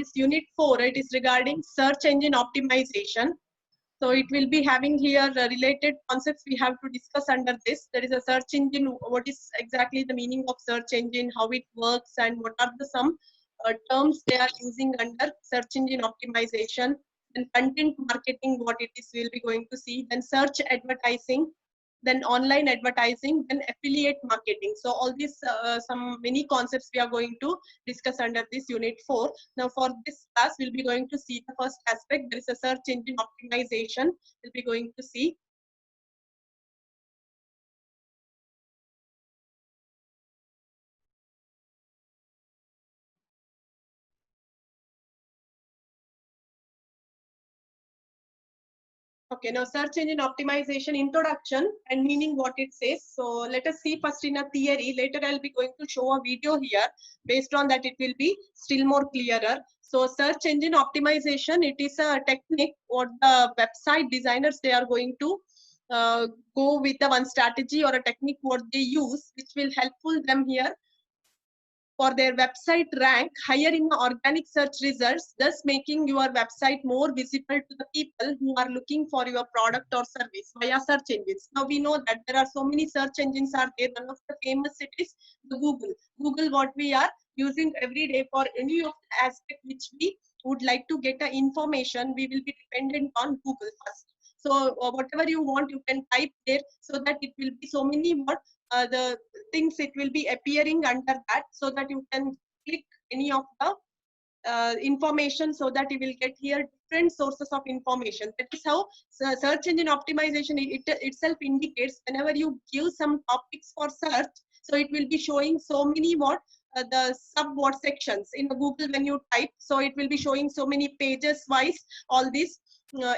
this unit 4, it is regarding search engine optimization. So it will be having here related concepts we have to discuss under this. There is a search engine, what is exactly the meaning of search engine, how it works, and what are the some terms they are using under search engine optimization. And content marketing, what it is we'll be going to see. Then search advertising, then online advertising, then affiliate marketing. So all these some many concepts we are going to discuss under this unit 4. Now for this class, we'll be going to see the first aspect. There is a search engine optimization. We'll be going to see. Okay, now search engine optimization introduction and meaning what it says. So let us see first in a theory. Later I'll be going to show a video here. Based on that, it will be still more clearer. So search engine optimization, it is a technique what the website designers, they are going to go with the one strategy or a technique what they use, which will helpful them here for their website rank higher in the organic search results, thus making your website more visible to the people who are looking for your product or service via search engines. Now we know that there are so many search engines are there. One of the famous it is the Google. Google what we are using every day for any of the aspect which we would like to get the information, we will be dependent on Google first. So whatever you want, you can type there so that it will be so many what the things it will be appearing under that, so that you can click any of the information, so that you will get here different sources of information. That is how search engine optimization itself indicates whenever you give some topics for search, so it will be showing so many what the sub what sections in Google when you type, so it will be showing so many pages wise all these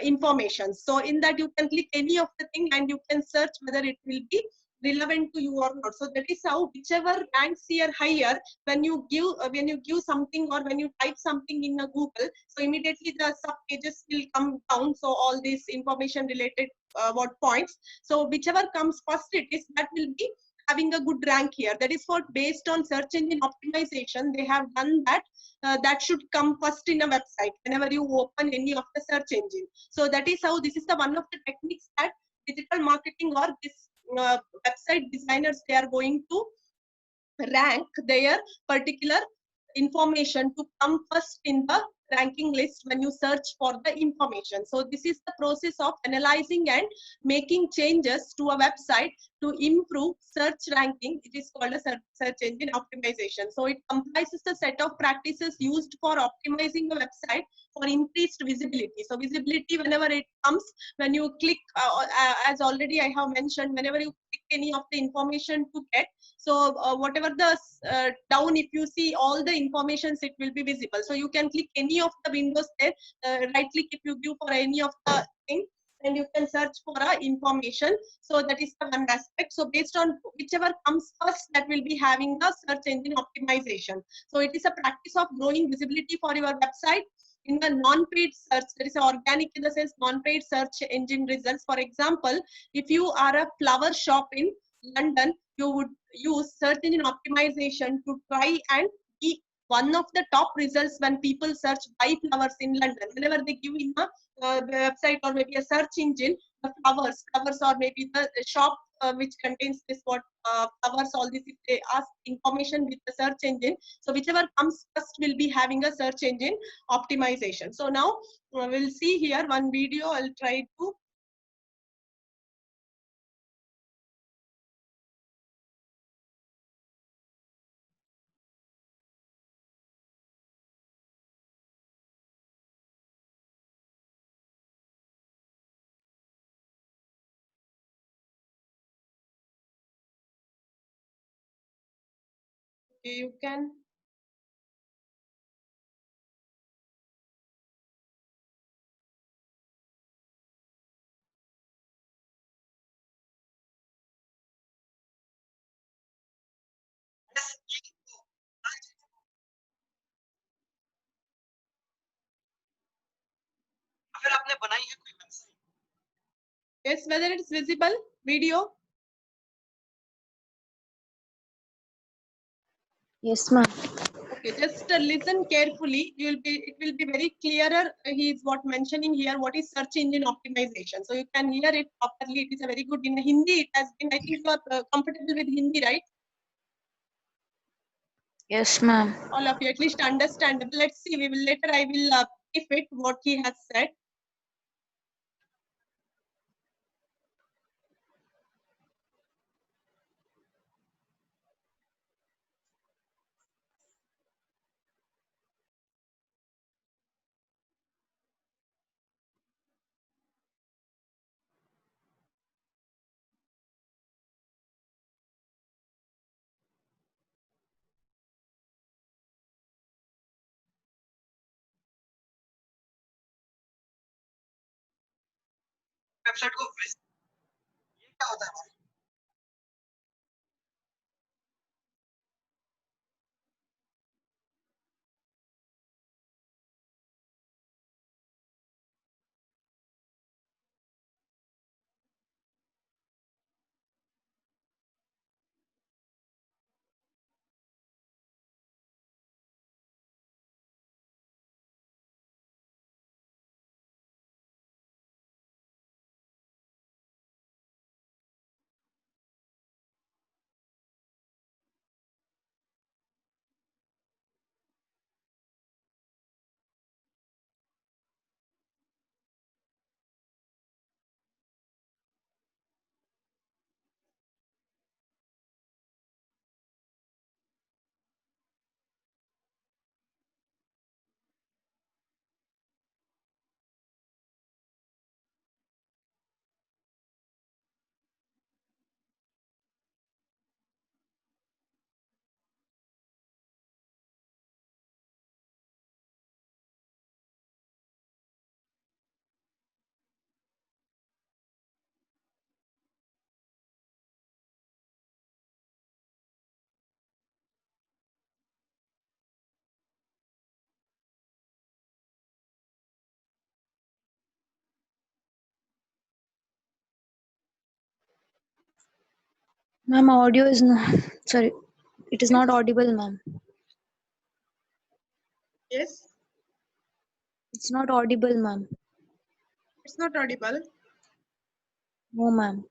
information. So in that you can click any of the thing and you can search whether it will be relevant to you or not. So that is how whichever ranks here higher, when you give something or when you type something in a Google, so immediately the sub pages will come down. So all this information related what points, so whichever comes first it is, that will be having a good rank here. That is what based on search engine optimization they have done that. That should come first in a website whenever you open any of the search engine. So that is how this is the one of the techniques that digital marketing or this website designers they are going to rank their particular information to come first in the ranking list when you search for the information. So this is the process of analyzing and making changes to a website to improve search ranking. It is called a search engine optimization. So it comprises a set of practices used for optimizing a website for increased visibility. So visibility whenever it comes, when you click as already I have mentioned, whenever you click any of the information to get, so whatever the down, if you see all the informations, it will be visible. So you can click any of the windows there, right click if you give for any of the thing, and you can search for information. So that is the one aspect. So based on whichever comes first, that will be having the search engine optimization. So it is a practice of growing visibility for your website in the non-paid search. There is organic in the sense non-paid search engine results. For example, if you are a flower shop in London, you would use search engine optimization to try and be one of the top results when people search buy flowers in London. Whenever they give in a website or maybe a search engine, the flowers or maybe the shop which contains this what flowers, all this, if they ask information with the search engine, so whichever comes first will be having a search engine optimization. So now we'll see here one video. I'll try to you can yes, whether it's visible video. Yes, ma'am. Okay, just listen carefully. It will be very clearer. He is what mentioning here. What is search engine optimization? So you can hear it properly. It is a very good in Hindi. It has been. I think you are comfortable with Hindi, right? Yes, ma'am. All of you at least understand. Let's see. We will later. I will if it what he has said. Website को ये क्या होता है? Ma'am, audio is not. Sorry, it is not audible, ma'am. Yes, It's not audible, ma'am. it's not audible. No, ma'am.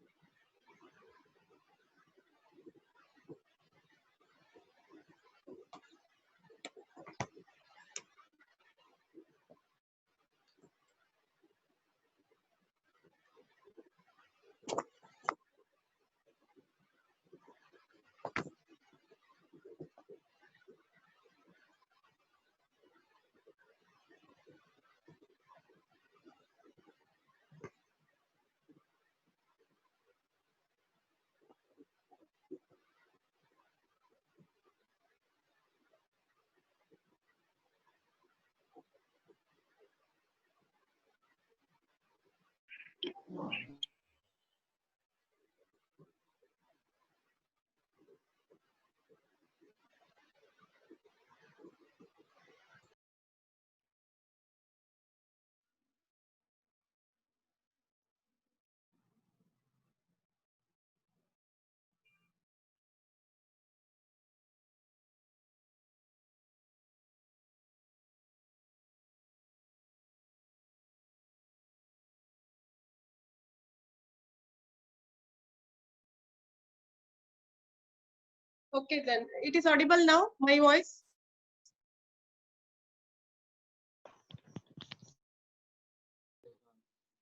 Okay, then it is audible now. My voice.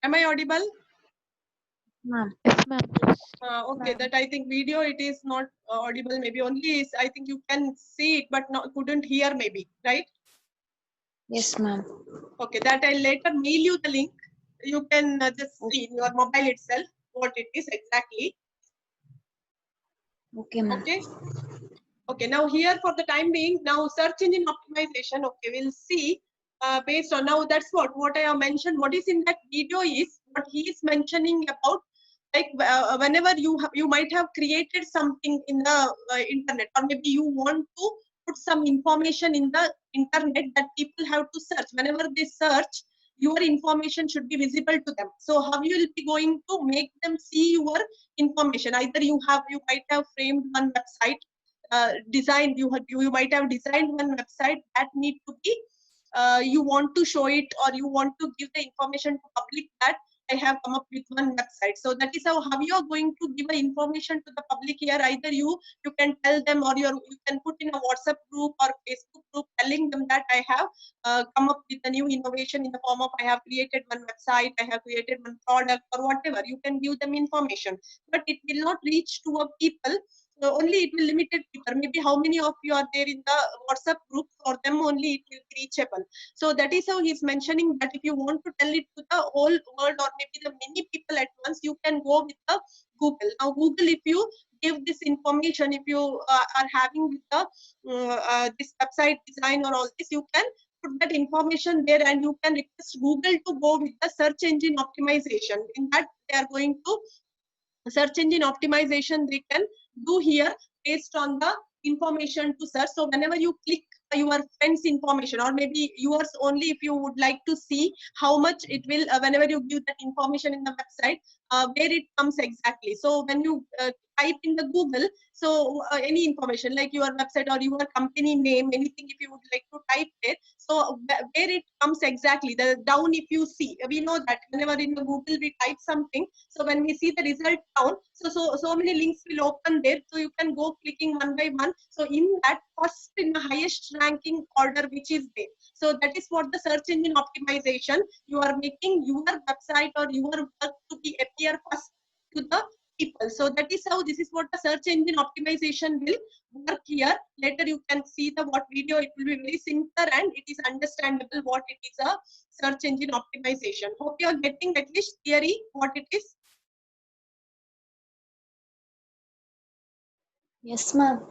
Am I audible? Ma'am. Yes, ma'am. Okay, that I think video it is not audible. Maybe only is I think you can see it, but not couldn't hear. Maybe right? Yes, ma'am. Okay, that I'll later mail you the link. You can just see in your mobile itself what it is exactly. Okay, ma'am. Okay. Okay, now here for the time being, now search engine optimization. Okay, we'll see based on now that's what I have mentioned. What is in that video is what he is mentioning about like whenever you might have created something in the internet, or maybe you want to put some information in the internet that people have to search. Whenever they search, your information should be visible to them. So how you will be going to make them see your information? Either you might have framed one website designed, you might have designed one website that need to be, you want to show it, or you want to give the information to public that I have come up with one website. So that is how you are going to give information to the public here. Either you can tell them, or you can put in a WhatsApp group or Facebook group telling them that I have come up with a new innovation in the form of I have created one website, I have created one product, or whatever. You can give them information, but it will not reach to a people. So only it will limited people. Maybe how many of you are there in the WhatsApp group? For them only it will be reachable. So that is how he's mentioning that if you want to tell it to the whole world, or maybe the many people at once, you can go with the Google. Now Google, if you give this information, if you are having with the this website design or all this, you can put that information there, and you can request Google to go with the search engine optimization. In that, they are going to search engine optimization they can do here based on the information to search. So whenever you click your friend's information, or maybe yours only, if you would like to see how much it will, whenever you give that information in the website, where it comes exactly. So when you type in the Google, so any information like your website or your company name, anything if you would like to type there, so where it comes exactly, the down, if you see, we know that whenever in the Google we type something, so when we see the result down, so many links will open there, so you can go clicking one by one. So in that, first in the highest ranking order which is there, so that is what the search engine optimization, you are making your website or your work to be appear first to the people. So that is how, this is what the search engine optimization will work here. Later you can see the what video, it will be very simpler and it is understandable what it is a search engine optimization. Hope you are getting at least theory what it is. Yes, ma'am.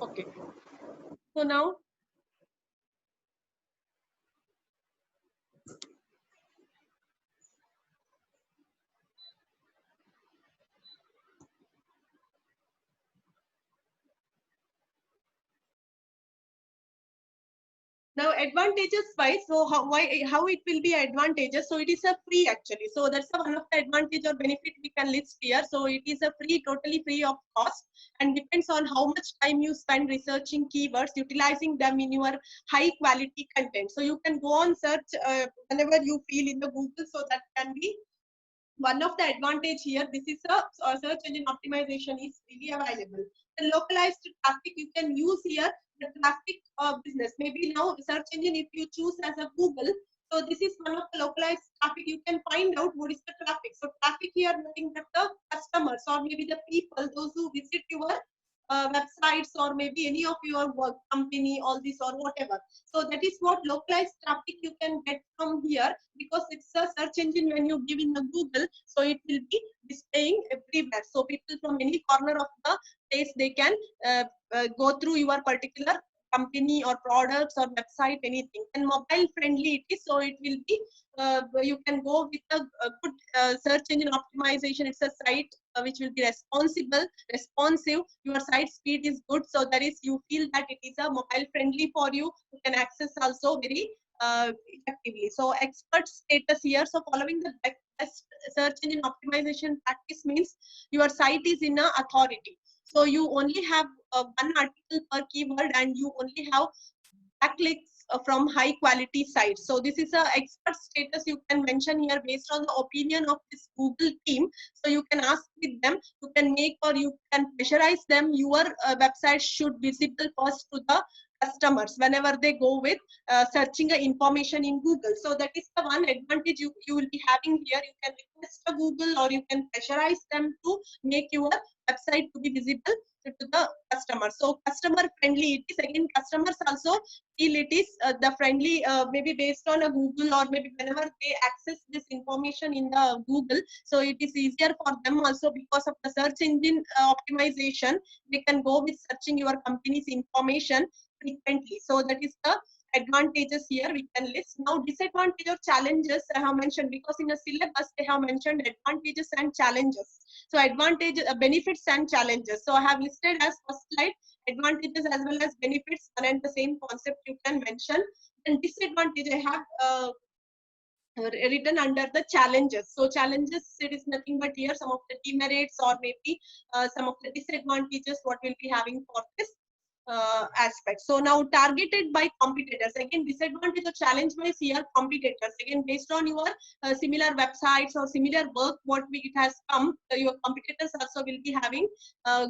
Okay. So now advantages wise, so how it will be advantageous. So it is a free actually. So that's one of the advantage or benefit we can list here. So it is a free, totally free of cost, and depends on how much time you spend researching keywords, utilizing them in your high quality content. So you can go on search whenever you feel in the Google. So that can be one of the advantage here. This is a search engine optimization is really available. The localized traffic you can use here, the traffic business. Maybe now search engine, if you choose as a Google, so this is one of the localized traffic. You can find out what is the traffic. So traffic here, nothing but the customers or maybe the people, those who visit your websites or maybe any of your work company, all this or whatever. So that is what localized traffic you can get from here, because it's a search engine. When you give in the Google, so it will be displaying everywhere. So people from any corner of the place, they can go through your particular company or products or website, anything. And mobile friendly it is, so it will be you can go with a good search engine optimization. It's a site which will be responsive. Your site speed is good, so that is, you feel that it is a mobile friendly for you. You can access also very effectively. So expert status here. So following the best search engine optimization practice means your site is in a authority. So you only have one article per keyword, and you only have backlinks from high quality sites. So this is a expert status you can mention here based on the opinion of this Google team. So you can ask with them, you can make, or you can pressurize them, your website should visible first to the customers whenever they go with searching information in Google. So that is the one advantage you will be having here. You can request a Google, or you can pressurize them to make your website to be visible to the customer. So customer friendly it is. Again, customers also feel it is the friendly, maybe based on a Google, or maybe whenever they access this information in the Google, so it is easier for them also because of the search engine optimization. They can go with searching your company's information frequently. So that is the advantages here we can list. Now disadvantage or challenges I have mentioned, because in a syllabus they have mentioned advantages and challenges. So advantage, benefits and challenges. So I have listed as first slide advantages as well as benefits, and the same concept you can mention. And disadvantage I have written under the challenges. So challenges, it is nothing but here some of the demerits or maybe some of the disadvantages what we'll be having for this aspect. So now targeted by competitors. Again, disadvantage or challenge wise here, competitors. Again, based on your similar websites or similar work, it has come, your competitors also will be having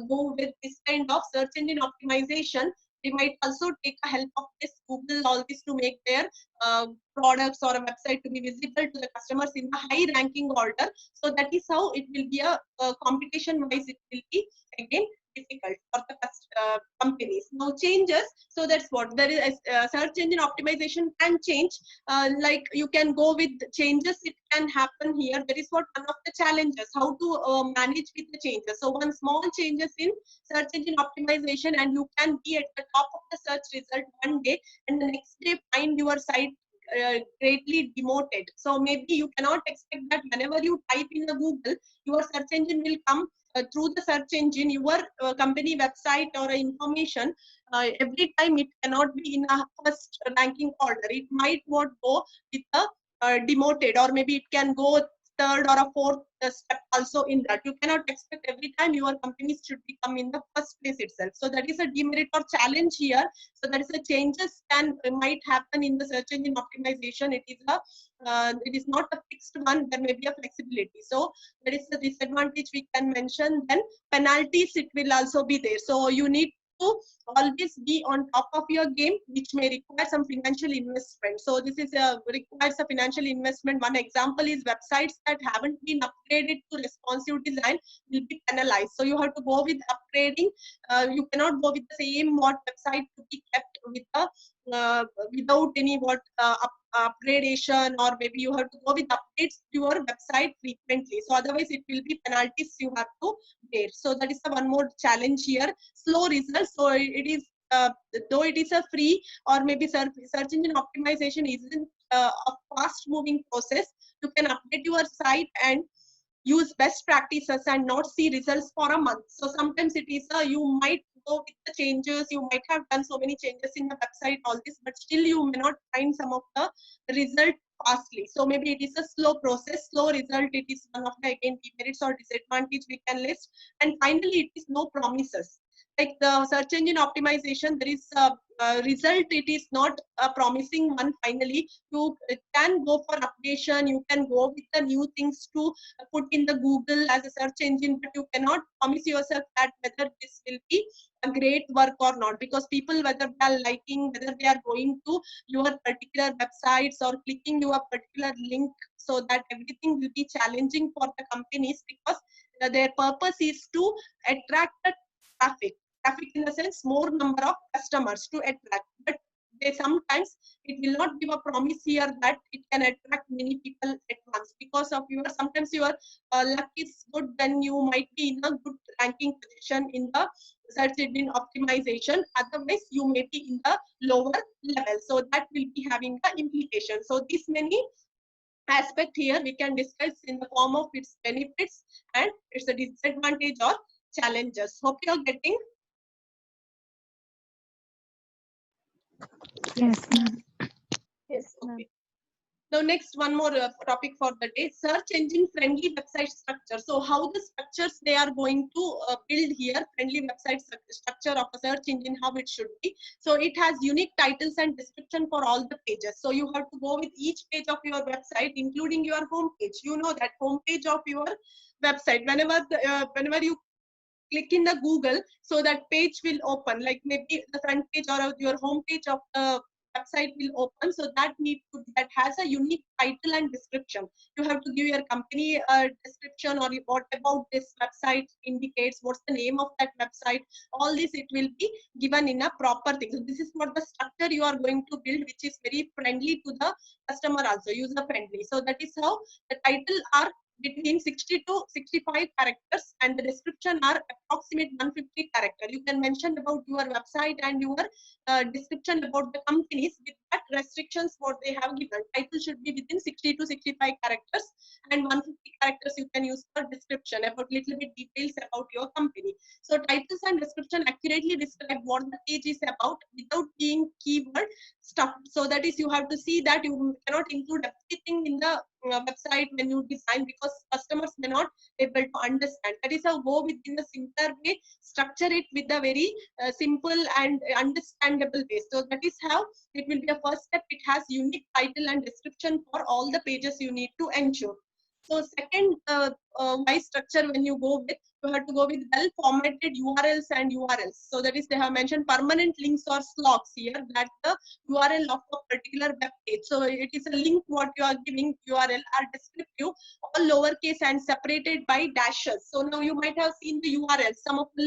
go with this kind of search engine optimization. They might also take a help of this Google, all this to make their products or a website to be visible to the customers in a high ranking order. So that is how it will be a competition wise, it will be again difficult for the companies. Now changes, so that's what there is. Search engine optimization can change, like you can go with changes, it can happen here. That is what one of the challenges, how to manage with the changes. So one small changes in search engine optimization and you can be at the top of the search result one day, and the next day find your site greatly demoted. So maybe you cannot expect that whenever you type in the Google, your search engine will come through the search engine, your company website or information. Every time it cannot be in a first ranking order. It might not go with a demoted, or maybe it can go third or a fourth step also in that. You cannot expect every time your company should become in the first place itself. So that is a demerit or challenge here. So that is a changes might happen in the search engine optimization. It is not a fixed one. There may be a flexibility. So that is the disadvantage we can mention. Then penalties, it will also be there. So you need to always be on top of your game, which may require some financial investment. So this is requires a financial investment. One example is websites that haven't been upgraded to responsive design will be penalized. So you have to go with upgrading. You cannot go with the same website to be kept with without any upgradation, or maybe you have to go with updates to your website frequently. So otherwise it will be penalties you have to bear. So that is the one more challenge here. Slow results. So it is though it is a free, or maybe search engine optimization isn't a fast moving process. You can update your site and use best practices and not see results for a month. So sometimes it is you might go with the changes, you might have done so many changes in the website, all this, but still you may not find some of the result fastly. So maybe it is a slow process, slow result. It is one of the again demerits or disadvantage we can list. And finally, it is no promises. Like the search engine optimization, there is a result. It is not a promising one. Finally, you can go for updation. You can go with the new things to put in the Google as a search engine, but you cannot promise yourself that whether this will be a great work or not, because people, whether they are liking, whether they are going to your particular websites or clicking your particular link, so that everything will be challenging for the companies, because their purpose is to attract the traffic in the sense more number of customers to attract. But they sometimes it will not give a promise here that it can attract many people at once, because of your sometimes your luck is good, then you might be in a good ranking position in the search engine optimization. Otherwise you may be in the lower level. So that will be having the implication. So this many aspect here we can discuss in the form of its benefits and its a disadvantage or challenges. Hope you are getting. Yes, ma'am. Yes. Okay. Now next one more topic for the day, search engine friendly website structure. So how the structures they are going to build here, friendly website structure of a search engine, how it should be. So it has unique titles and description for all the pages. So you have to go with each page of your website, including your home page. You know that home page of your website, whenever you click in the Google, so that page will open, like maybe the front page or your home page of the website will open. So that that has a unique title and description. You have to give your company description, or what about this website indicates, what's the name of that website. All this it will be given in a proper thing. So this is what the structure you are going to build, which is very friendly to the customer, also user friendly. So that is how the title are between 60 to 65 characters, and the description are approximate 150 character. You can mention about your website and your description about the companies with that restrictions what they have given. Title should be within 60 to 65 characters, and 150 characters you can use for description about little bit details about your company. So titles and description accurately describe what the page is about without being keyword stuffed. So that is, you have to see that you cannot include everything in the website when you design, because customers may not able to understand. That is how go within the simpler way, structure it with a very simple and understandable way. So that is how it will be a first step. It has unique title and description for all the pages you need to ensure. So second wise structure when you go with, you have to go with well formatted URLs and URLs. So that is, they have mentioned permanent links or slots here, that the URL of a particular web page. So it is a link what you are giving, URL are descriptive, all lowercase and separated by dashes. So now you might have seen the URL, some of the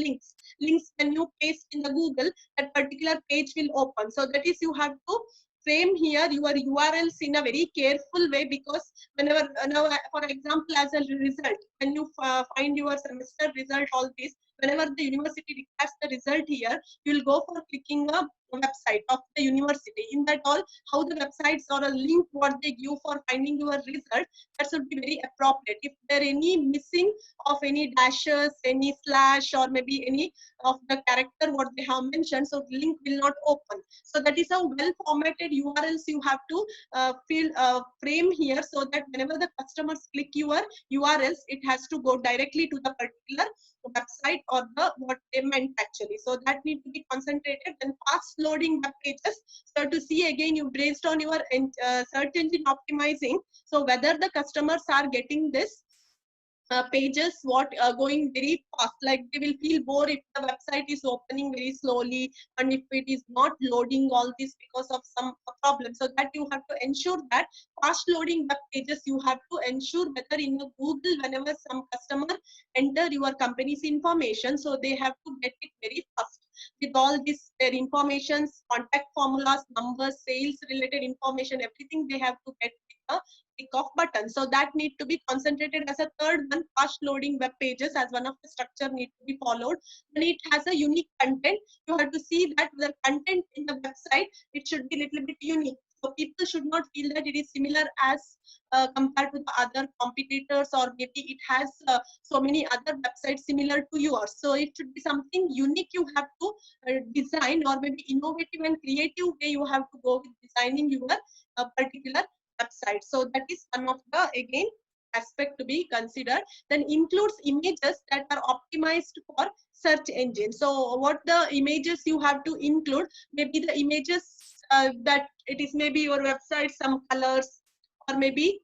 links when you paste in the Google, that particular page will open. So that is, you have to frame here your URLs in a very careful way, because whenever now for example as a result, when you find your semester result, all this, whenever the university requires the result here, you will go for clicking a website of the university. In that all, how the websites or a link what they give for finding your result, that should be very appropriate. If there any missing of any dashes, any slash, or maybe any of the character what they have mentioned, so the link will not open. So that is how well formatted URLs you have to frame here, so that whenever the customers click your URLs, it has to go directly to the particular website or the what they meant actually. So that need to be concentrated. Then fast loading web pages. So to see again, you based on your search engine optimizing. So whether the customers are getting this pages what going very fast, like they will feel bored if the website is opening very slowly, and if it is not loading all this because of some problem. So that you have to ensure that fast loading web pages, you have to ensure whether in the Google, whenever some customer enter your company's information, so they have to get it very fast with all this their informations, contact formulas, numbers, sales related information, everything they have to get with a click of button. So that need to be concentrated as a third one. Fast loading web pages as one of the structure need to be followed. Then it has a unique content. You have to see that the content in the website, it should be little bit unique. So people should not feel that it is similar as compared to the other competitors, or maybe it has so many other websites similar to yours. So it should be something unique you have to design, or maybe innovative and creative way you have to go with designing your particular website. So that is one of the again aspect to be considered. Then includes images that are optimized for search engine. So what the images you have to include, maybe the images that it is maybe your website, some colors, or maybe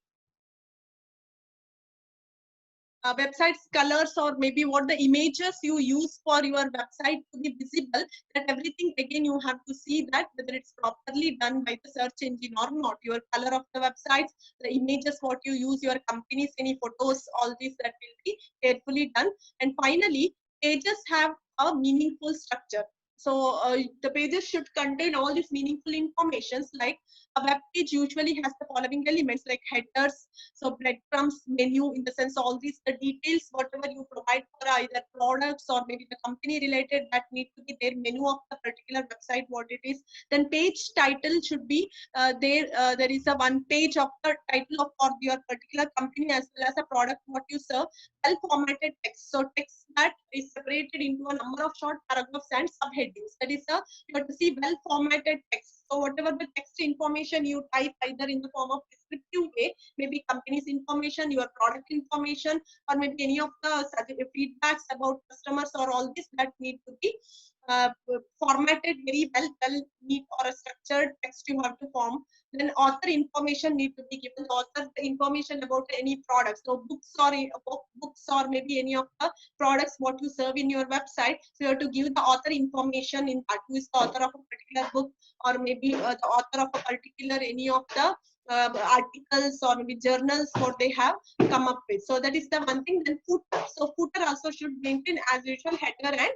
website's colors, or maybe what the images you use for your website to be visible, that everything again you have to see that whether it's properly done by the search engine or not. Your color of the websites, the images what you use, your company's any photos, all these that will be carefully done. And finally, pages have a meaningful structure. So the pages should contain all these meaningful informations. Like a web page usually has the following elements like headers, so breadcrumbs, menu, in the sense all these the details whatever you provide for either products or maybe the company related, that need to be there, menu of the particular website what it is. Then page title should be there. There is a one page of the title of for your particular company as well as a product what you serve. Well formatted text, so text that is separated into a number of short paragraphs and subheadings. That is a, you have to see well formatted text. So whatever the text information you type either in the form of descriptive way, maybe company's information, your product information, or maybe any of the feedbacks about customers, or all this that need to be formatted very well, neat or a structured text you have to form. Then author information need to be given. The author the information about any products, so books or books or maybe any of the products what you serve in your website. So you have to give the author information in that, who is the author of a particular book, or maybe the author of a particular any of the articles or maybe journals what they have come up with. So that is the one thing. Then footer, so footer also should maintain as usual header and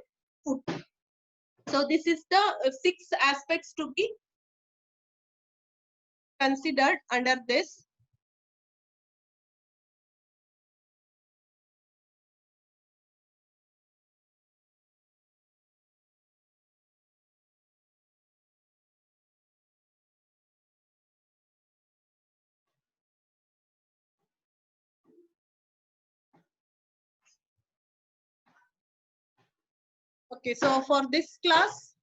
footer. So this is the 6 aspects to be considered under this. Okay, so for this class,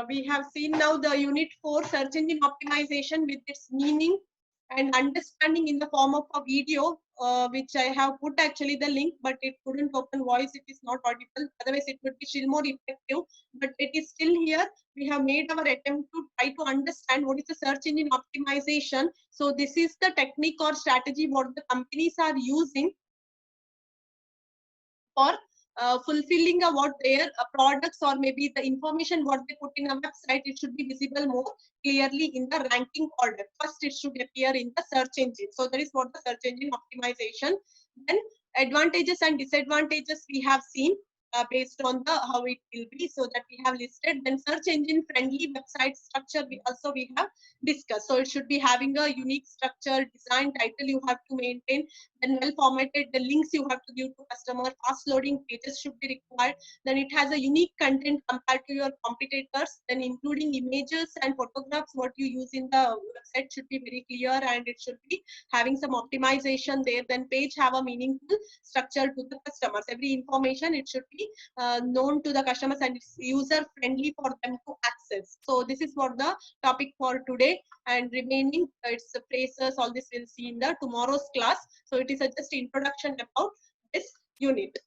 we have seen now the unit 4 search engine optimization with its meaning and understanding in the form of a video, which I have put actually the link, but it couldn't open voice. It is not audible. Otherwise, it would be still more effective. But it is still here. We have made our attempt to try to understand what is the search engine optimization. So this is the technique or strategy what the companies are using for fulfilling what their products or maybe the information what they put in a website. It should be visible more clearly in the ranking order. First, it should appear in the search engine. So that is what the search engine optimization. Then advantages and disadvantages we have seen based on the how it will be, so that we have listed. Then search engine friendly website structure we have discussed. So it should be having a unique structure, design, title you have to maintain, then well formatted, the links you have to give to customer, fast loading pages should be required. Then it has a unique content compared to your competitors, then including images and photographs what you use in the website should be very clear, and it should be having some optimization there. Then page have a meaningful structure to the customers. Every information it should be known to the customers and it's user friendly for them to access. So this is what the topic for today, and remaining it's the phrases, all this we'll see in the tomorrow's class. So it is just introduction about this unit.